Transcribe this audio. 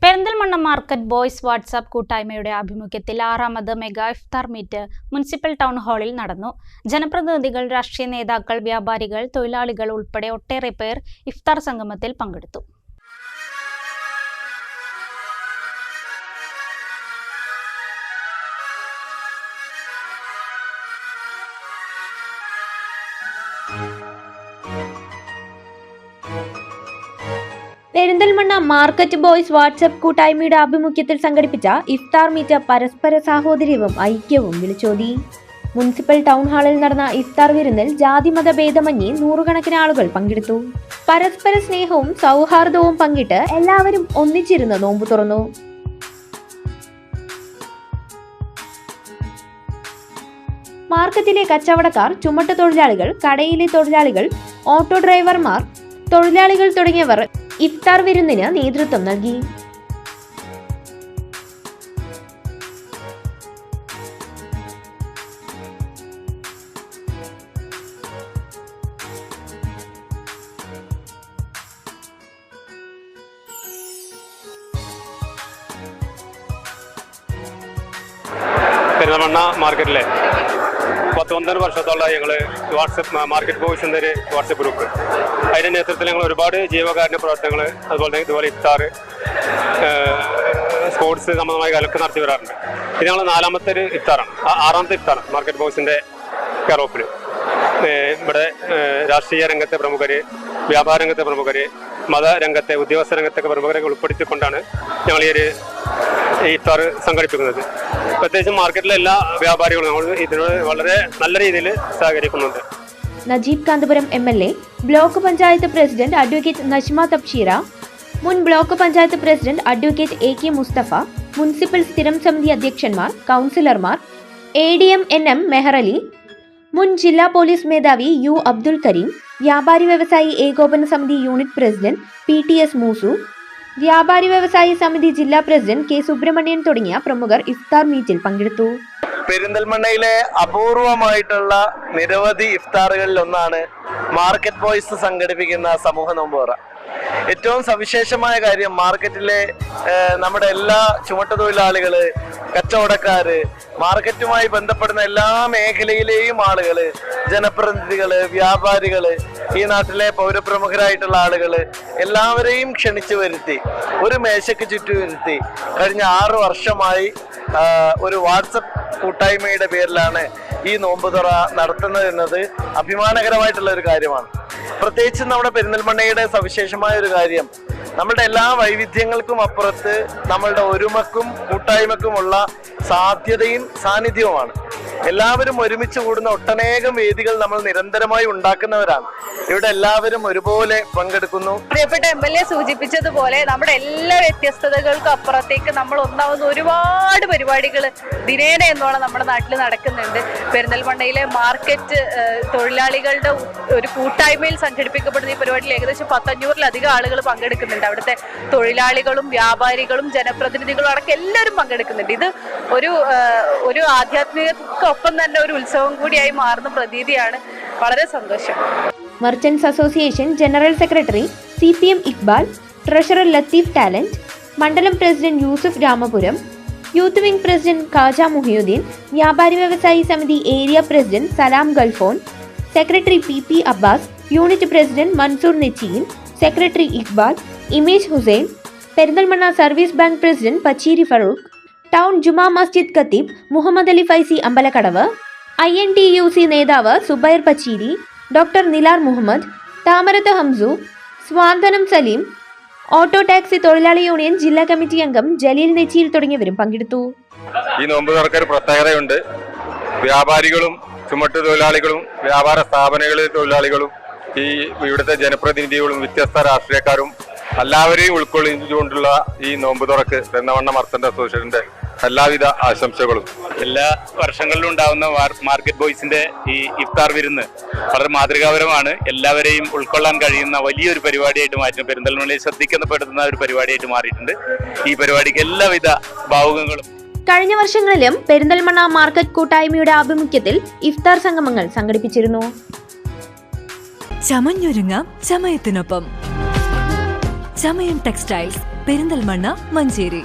Perinthalmanna market boys WhatsApp കൂട്ടായ്മയുടെ ആഭിമുഖ്യത്തിൽ 6ാമത് mega ഇഫ്താർ meet municipal town ഹാളിൽ നടന്നു. ജനപ്രതിനിധികൾ, രാഷ്ട്രീയ നേതാക്കൾ, വ്യാപാരികൾ, തൊഴിലാളികൾ ഉൾപ്പെടെ ഒട്ടേറെ പേർ ഇഫ്താർ സംഗമത്തിൽ പങ്കെടുത്തു. പെരിന്തൽമണ്ണ മാർക്കറ്റ് ബോയ്സ് വാട്സാപ്പ് കൂട്ടായ്മയുടെ ആഭിമുഖ്യത്തിൽ സംഘടിപ്പിച്ച ഇഫ്താർ മീറ്റ് പരസ്പര സാഹോദര്യവും ഐക്യവും വിളിച്ചോതി. മുനിസിപ്പൽ ടൗൺ ഹാളിൽ നടന്ന ഇഫ്താർ വിരുന്നിൽ ജാതിമത ഭേദമന്യേ നൂറുകണക്കിന് ആളുകൾ പങ്കെടുത്തു. പരസ്പര സ്നേഹവും സൗഹാർദ്ദവും പങ്കിട്ട് എല്ലാവരും ഒന്നിച്ചിരുന്ന് നോമ്പ് തുറന്നു. മാർക്കറ്റിലെ കച്ചവടക്കാർ, ചുമട്ട് തൊഴിലാളികൾ, കടയിലെ തൊഴിലാളികൾ, ഓട്ടോ ഡ്രൈവർമാർ, തൊഴിലാളികൾ തുടങ്ങിയവർ ഇഫ്താർ വിരുന്നിന് നേതൃത്വം നൽകി. പെരിന്തൽമണ്ണ മാർക്കറ്റിലെ 19 വർഷത്തോളം ഞങ്ങൾ മാർക്കറ്റ് ബോയ്സ് എന്നൊരു വാട്സപ്പ് ഗ്രൂപ്പ്, അതിൻ്റെ നേതൃത്വത്തിൽ ഞങ്ങൾ ഒരുപാട് ജീവകാരുണ്യ പ്രവർത്തനങ്ങൾ, ഇതുപോലെ ഇഫ്താർ, സ്പോർട്സ് സംബന്ധമായ കാര്യമൊക്കെ നടത്തി വരാറുണ്ട്. ഇത് ഞങ്ങൾ 4ാമത്തെ ഒരു ഇഫ്താറാണ്, 6ാമത്തെ ഇഫ്താറാണ് മാർക്കറ്റ് ബോയ്സിൻ്റെ കെയർ ഓഫിൽ. ഇവിടെ രാഷ്ട്രീയ രംഗത്തെ പ്രമുഖർ, വ്യാപാര രംഗത്തെ പ്രമുഖർ, മതരംഗത്തെ, ഉദ്യോഗസ്ഥ രംഗത്തൊക്കെ പ്രമുഖരൊക്കെ ഉൾപ്പെടുത്തിക്കൊണ്ടാണ് ഞങ്ങൾ ഈ ഒരു ഇഫ്താർ സംഘടിപ്പിക്കുന്നത്. പ്രത്യേകിച്ചും മാർക്കറ്റിലെ എല്ലാ വ്യാപാരികളും നമ്മൾ ഇതിനോട് വളരെ നല്ല രീതിയിൽ സഹകരിക്കുന്നുണ്ട്. Najeeb Kanthapuram MLA, block panchayat president advocate Najma Tabsheera, മുൻ block panchayat president advocate AK Musthafa, municipal സ്ഥിരം സമിതി അധ്യക്ഷന്മാർ, കൗൺസിലർമാർ, ADM NM മെഹറലി, മുൻ ജില്ലാ പോലീസ് മേധാവി U അബ്ദുൽ കരീം, വ്യാപാരി വ്യവസായി ഏകോപന സമിതി യൂണിറ്റ് പ്രസിഡന്റ് PTS മൂസു, വ്യാപാരി വ്യവസായി സമിതി ജില്ലാ പ്രസിഡന്റ് K സുബ്രഹ്മണ്യൻ തുടങ്ങിയ പ്രമുഖർ ഇഫ്താർ മീറ്റിൽ പങ്കെടുത്തു. പെരിന്തൽമണ്ണയിലെ അപൂർവമായിട്ടുള്ള നിരവധി ഇഫ്താറുകളിൽ ഒന്നാണ് മാർക്കറ്റ് ബോയ്സ് സംഘടിപ്പിക്കുന്ന സമൂഹ നോമ്പുറ. ഏറ്റവും സവിശേഷമായ കാര്യം, മാർക്കറ്റിലെ നമ്മുടെ എല്ലാ ചുമട്ടുതൊഴിലാളികള്, കച്ചവടക്കാര്, മാർക്കറ്റുമായി ബന്ധപ്പെടുന്ന എല്ലാ മേഖലയിലെയും ആളുകള്, ജനപ്രതിനിധികള്, വ്യാപാരികള്, ഈ നാട്ടിലെ പൗരപ്രമുഖരായിട്ടുള്ള ആളുകള് എല്ലാവരെയും ക്ഷണിച്ചു വരുത്തി ഒരു മേശയ്ക്ക് ചുറ്റും വരുത്തി കഴിഞ്ഞ 6 വർഷമായി ഒരു വാട്സപ്പ് കൂട്ടായ്മയുടെ പേരിലാണ് ഈ നോമ്പുതുറ നടത്തുന്നത് എന്നത് അഭിമാനകരമായിട്ടുള്ള ഒരു കാര്യമാണ്. പ്രത്യേകിച്ച് നമ്മുടെ പെരിന്തൽമണ്ണയുടെ സവിശേഷമായ ഒരു കാര്യം, നമ്മളുടെ എല്ലാ വൈവിധ്യങ്ങൾക്കും അപ്പുറത്ത് നമ്മളുടെ ഒരുമക്കും കൂട്ടായ്മക്കുമുള്ള സാധ്യതയും സാന്നിധ്യവുമാണ്. എല്ലാവരും ഒരുമിച്ച് കൂടുന്ന ഒട്ടനേകം വേദികൾ നമ്മൾ നിരന്തരമായി ഉണ്ടാക്കുന്നവരാണ്. ഇവിടെ എല്ലാവരും ഒരുപോലെ പങ്കെടുക്കുന്നു. പ്രിയപ്പെട്ട MLA സൂചിപ്പിച്ചതുപോലെ നമ്മുടെ എല്ലാ വ്യത്യസ്തതകൾക്കും അപ്പുറത്തേക്ക് നമ്മൾ ഒന്നാവുന്ന ഒരുപാട് പരിപാടികൾ ദിനേന എന്നോളം നമ്മുടെ നാട്ടിൽ നടക്കുന്നുണ്ട്. പെരിന്തൽമണ്ണയിലെ മാർക്കറ്റ് തൊഴിലാളികളുടെ ഒരു കൂട്ടായ്മയിൽ സംഘടിപ്പിക്കപ്പെടുന്ന ഈ പരിപാടിയിൽ ഏകദേശം 500-ലധികം ആളുകൾ പങ്കെടുക്കുന്നുണ്ട്. അവിടുത്തെ തൊഴിലാളികളും വ്യാപാരികളും ജനപ്രതിനിധികളും അടക്കം എല്ലാവരും പങ്കെടുക്കുന്നുണ്ട്. ഇത് ഒരു ആധ്യാത്മികക്കൊപ്പം തന്നെ ഒരു ഉത്സവം കൂടിയായി മാറുന്ന പ്രതീതിയാണ്. വളരെ സന്തോഷം. Merchants association general secretary CPM Iqbal, treasurer Latheef talent, മണ്ഡലം president Yusuf Ramapuram, youth wing president Khaja Muhiyudheen, വ്യാപാരി വ്യവസായി സമിതി ഏരിയ പ്രസിഡന്റ് സലാം ഗൾഫോൺ, secretary PP Abbas, unit president Mansoor Nechiyil, secretary Iqbal, image Hussain, Perinthalmanna service bank president Pacheeri Farooq, town Juma Masjid ഖത്തീബ് മുഹമ്മദ് അലി ഫൈസി അമ്പലക്കടവ്, INTUC നേതാവ് Subair Pacheeri, doctor Nilar Muhammad, Thamarath Hamsu, Swanthanam Saleem, auto taxi തൊഴിലാളി യൂണിയൻ ജില്ലാ കമ്മിറ്റി അംഗം ജലീൽ നെച്ചിയിൽ തുടങ്ങിയവരും പങ്കെടുത്തു. ഈ നോമ്പ് തുറക്ക് ഒരു പ്രത്യേകതയുണ്ട്. വ്യാപാരികളും ചുമട്ട് തൊഴിലാളികളും വ്യാപാര സ്ഥാപനങ്ങളിലെ തൊഴിലാളികളും ഇവിടുത്തെ ജനപ്രതിനിധികളും വ്യത്യസ്ത രാഷ്ട്രീയക്കാരും എല്ലാവരെയും ഉൾക്കൊള്ളിച്ചുകൊണ്ടുള്ള ഈ നോമ്പ് തുറക്ക് പെരിന്തൽമണ്ണ മർച്ചന്റ് അസോസിയേഷന്റെ എല്ലാവിധ ആശംസകളും. എല്ലാ വർഷങ്ങളിലും ഉണ്ടാകുന്ന മാർക്കറ്റ് ബോയ്സിന്റെ ഈ ഇഫ്താർ വിരുന്ന് വളരെ മാതൃകാപരമാണ്. എല്ലാവരെയും ഉൾക്കൊള്ളാൻ കഴിയുന്ന വലിയൊരു പരിപാടിയായിട്ട് മാറ്റും. പെരിന്തൽമണ്ണയിൽ ശ്രദ്ധിക്കപ്പെടുന്ന ഒരു പരിപാടിയായിട്ട് മാറിയിട്ടുണ്ട്. ഈ പരിപാടിക്ക് എല്ലാവിധ ഭാവുകങ്ങളും. കഴിഞ്ഞ വർഷങ്ങളിലും പെരിന്തൽമണ്ണ മാർക്കറ്റ് കൂട്ടായ്മയുടെ ആഭിമുഖ്യത്തിൽ ഇഫ്താർ സംഗമങ്ങൾ സംഘടിപ്പിച്ചിരുന്നു. ചമഞ്ഞൊരുങ്ങാം ചമയത്തിനൊപ്പം. ചമയം ടെക്സ്റ്റൈൽസ്, പെരിന്തൽമണ്ണ, മഞ്ചേരി.